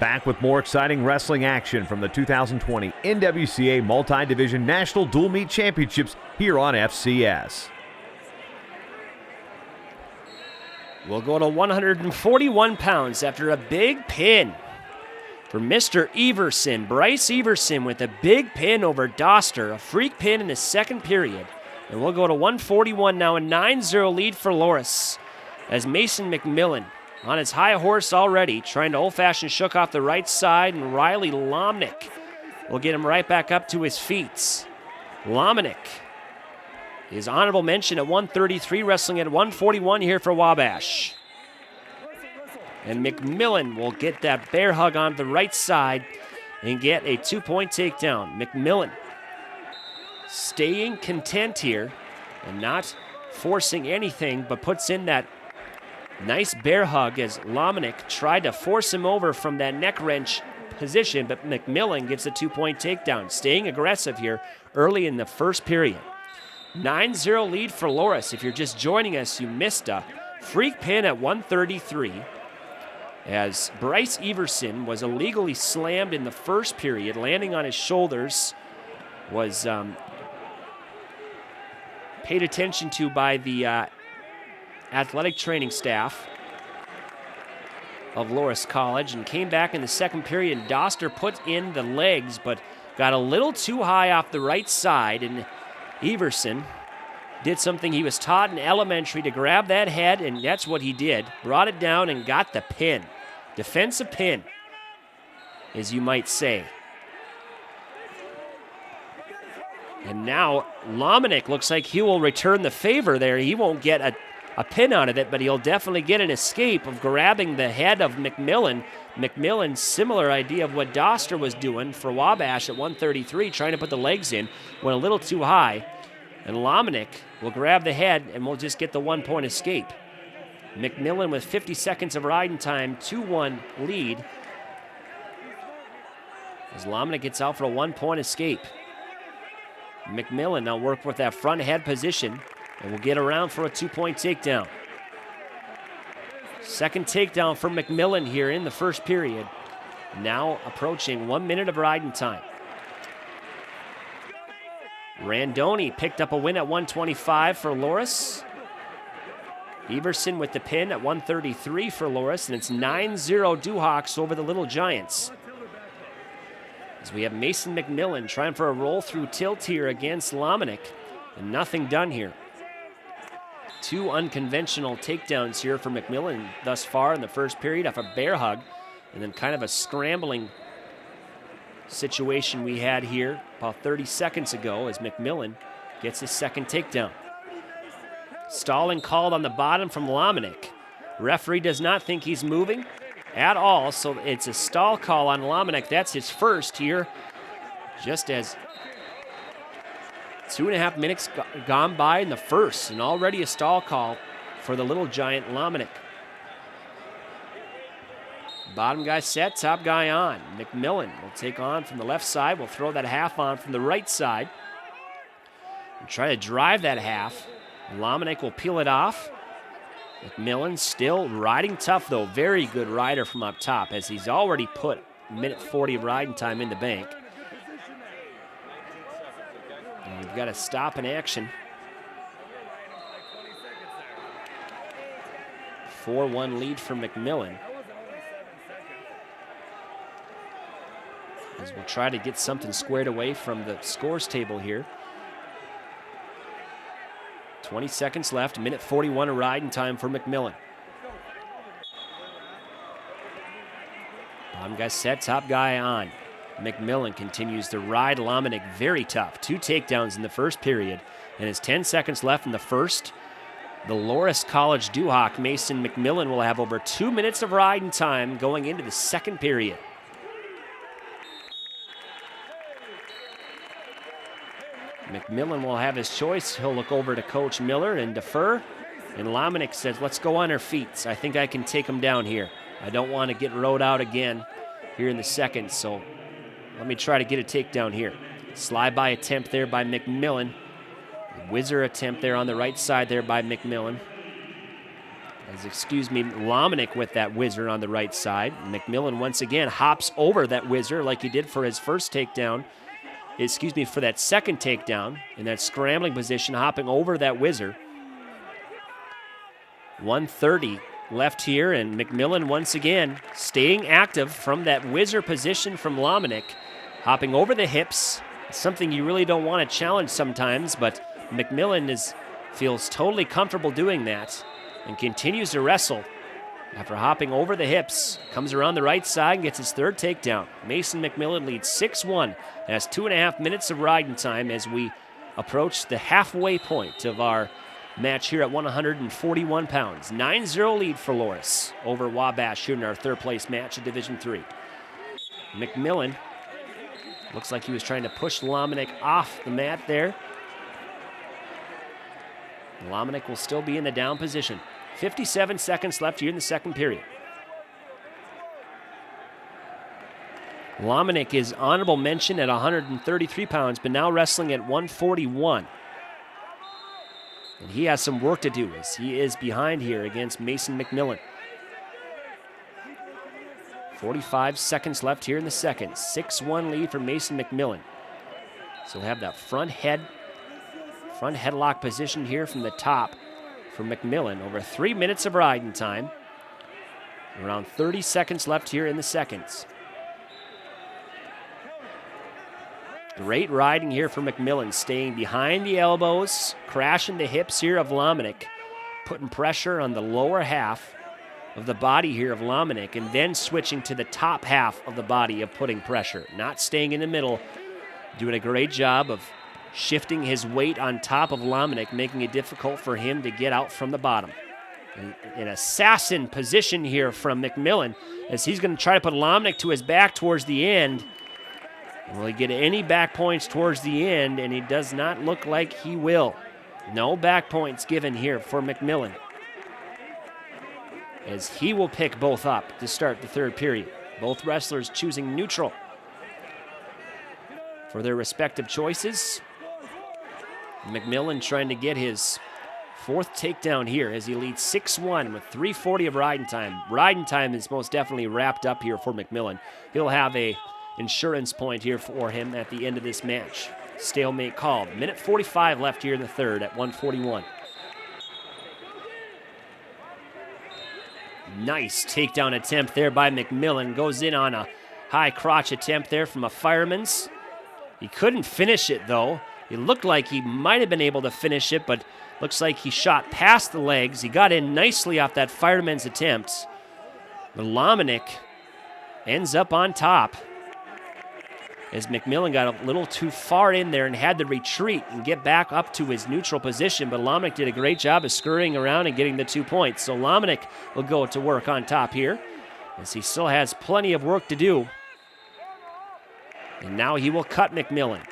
Back with more exciting wrestling action from the 2020 NWCA Multi-Division National Dual Meet Championships here on FCS. We'll go to 141 pounds after a big pin for Mr. Everson. Bryce Everson with a big pin over Doster, a freak pin in the second period. And we'll go to 141 now, a 9-0 lead for Loras as Mason McMillen on his high horse already, trying to old-fashioned shook off the right side, and Riley Lomenick will get him right back up to his feet. Lomenick is honorable mention at 133, wrestling at 141 here for Wabash. And McMillen will get that bear hug on the right side and get a 2-point takedown. McMillen staying content here and not forcing anything, but puts in that nice bear hug as Lomenick tried to force him over from that neck wrench position, but McMillen gets a 2-point takedown, staying aggressive here early in the first period. 9-0 lead for Loras. If you're just joining us, you missed a freak pin at 133 as Bryce Everson was illegally slammed in the first period, landing on his shoulders, was paid attention to by the athletic training staff of Loras College, and came back in the second period. Doster put in the legs, but got a little too high off the right side, and Everson did something he was taught in elementary, to grab that head, and that's what he did. Brought it down and got the pin. Defensive pin, as you might say. And now Lomenick looks like he will return the favor there. He won't get a pin out of it, but he'll definitely get an escape of grabbing the head of McMillen. McMillen, similar idea of what Doster was doing for Wabash at 133, trying to put the legs in, went a little too high. And Lomenick will grab the head and will just get the 1-point escape. McMillen with 50 seconds of riding time, 2-1 lead, as Lomenick gets out for a 1-point escape. McMillen now work with that front head position and will get around for a 2-point takedown. Second takedown for McMillen here in the first period. Now approaching 1 minute of riding time. Randoni picked up a win at 125 for Loras. Everson with the pin at 133 for Loras, and it's 9-0 Dewhawks over the Little Giants. As we have Mason McMillen trying for a roll-through tilt here against Lomenick, and nothing done here. 2 unconventional takedowns here for McMillen thus far in the first period off a bear hug, and then kind of a scrambling situation we had here about 30 seconds ago as McMillen gets his second takedown. Stalling called on the bottom from Lomenick. Referee does not think he's moving at all, so it's a stall call on Lomenick. That's his first here, just as 2.5 minutes gone by in the first, and already a stall call for the Little Giant Lomenick. Bottom guy set, top guy on. McMillen will take on from the left side. Will throw that half on from the right side and try to drive that half. Lomenick will peel it off. McMillen still riding tough, though. Very good rider from up top, as he's already put minute 40 of riding time in the bank. And we've got a stop in action. 4-1 lead for McMillen. As we'll try to get something squared away from the scores table here. 20 seconds left, minute 41 of riding time for McMillen. Bottom guy set, top guy on. McMillen continues to ride Lomenick very tough. 2 takedowns in the first period, and it's 10 seconds left in the first. The Loras College Dewhawk Mason McMillen will have over 2 minutes of riding time going into the second period. McMillen will have his choice. He'll look over to Coach Miller and defer. And Lomenick says, let's go on our feet. I think I can take him down here. I don't want to get rode out again here in the second, so let me try to get a takedown here. Slide by attempt there by McMillen. Whizzer attempt there on the right side there by McMillen. Lomenick with that whizzer on the right side. McMillen once again hops over that whizzer like he did for his first takedown. For that second takedown in that scrambling position, hopping over that whizzer. 1:30 left here, and McMillen once again staying active from that whizzer position from Lomenick, hopping over the hips. Something you really don't want to challenge sometimes, but McMillen feels totally comfortable doing that and continues to wrestle after hopping over the hips. Comes around the right side and gets his third takedown. Mason McMillen leads 6-1. Has 2.5 minutes of riding time as we approach the halfway point of our match here at 141 pounds. 9-0 lead for Loras over Wabash here in our third place match of Division III. McMillen looks like he was trying to push Lomenick off the mat there. Lomenick will still be in the down position. 57 seconds left here in the second period. Lomenick is honorable mention at 133 pounds, but now wrestling at 141. And he has some work to do as he is behind here against Mason McMillen. 45 seconds left here in the second. 6-1 lead for Mason McMillen. So we'll have that front headlock position here from the top for McMillen. Over 3 minutes of riding time. Around 30 seconds left here in the seconds. Great riding here for McMillen, staying behind the elbows, crashing the hips here of Lomenick, putting pressure on the lower half of the body here of Lomenick, and then switching to the top half of the body of putting pressure, not staying in the middle, doing a great job of shifting his weight on top of Lomenick, making it difficult for him to get out from the bottom. An assassin position here from McMillen as he's going to try to put Lomenick to his back towards the end. Will he get any back points towards the end? And he does not look like he will. No back points given here for McMillen, as he will pick both up to start the third period. Both wrestlers choosing neutral for their respective choices. McMillen trying to get his fourth takedown here as he leads 6-1 with 3:40 of riding time. Riding time is most definitely wrapped up here for McMillen. He'll have a insurance point here for him at the end of this match. Stalemate called. Minute 45 left here in the third at 141. Nice takedown attempt there by McMillen. Goes in on a high crotch attempt there from a fireman's. He couldn't finish it though. It looked like he might have been able to finish it, but looks like he shot past the legs. He got in nicely off that fireman's attempt. But Lomenick ends up on top, as McMillen got a little too far in there and had to retreat and get back up to his neutral position, but Lomenick did a great job of scurrying around and getting the 2 points. So Lomenick will go to work on top here, as he still has plenty of work to do. And now he will cut McMillen.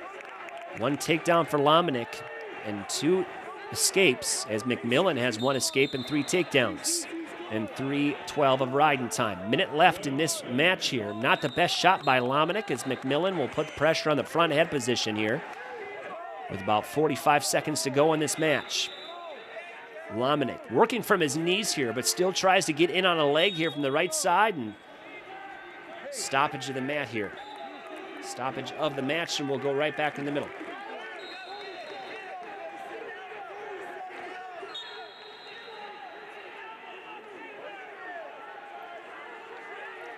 1 takedown for Lomenick and 2 escapes, as McMillen has 1 escape and 3 takedowns. And 3:12 of riding time. Minute left in this match here. Not the best shot by Lomenick, as McMillen will put pressure on the front head position here with about 45 seconds to go in this match. Lomenick working from his knees here, but still tries to get in on a leg here from the right side, and stoppage of the mat here. Stoppage of the match, and we'll go right back in the middle.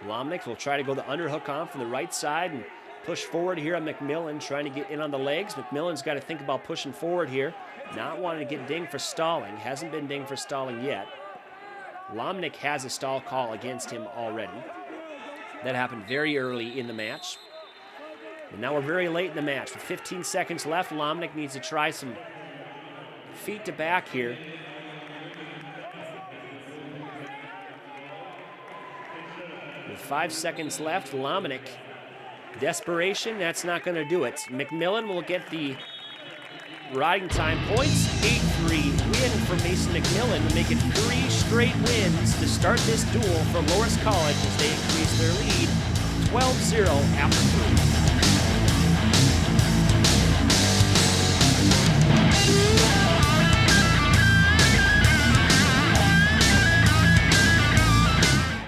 Lomenick will try to go the underhook on from the right side and push forward here on McMillen, trying to get in on the legs. McMillen's got to think about pushing forward here, not wanting to get dinged for stalling. Hasn't been dinged for stalling yet. Lomenick has a stall call against him already. That happened very early in the match. And now we're very late in the match. With 15 seconds left, Lomenick needs to try some feet to back here. With 5 seconds left, Lomenick, desperation, that's not going to do it. McMillen will get the riding time points. 8-3 win for Mason McMillen to make it 3 straight wins to start this duel for Loras College as they increase their lead 12-0 after 3.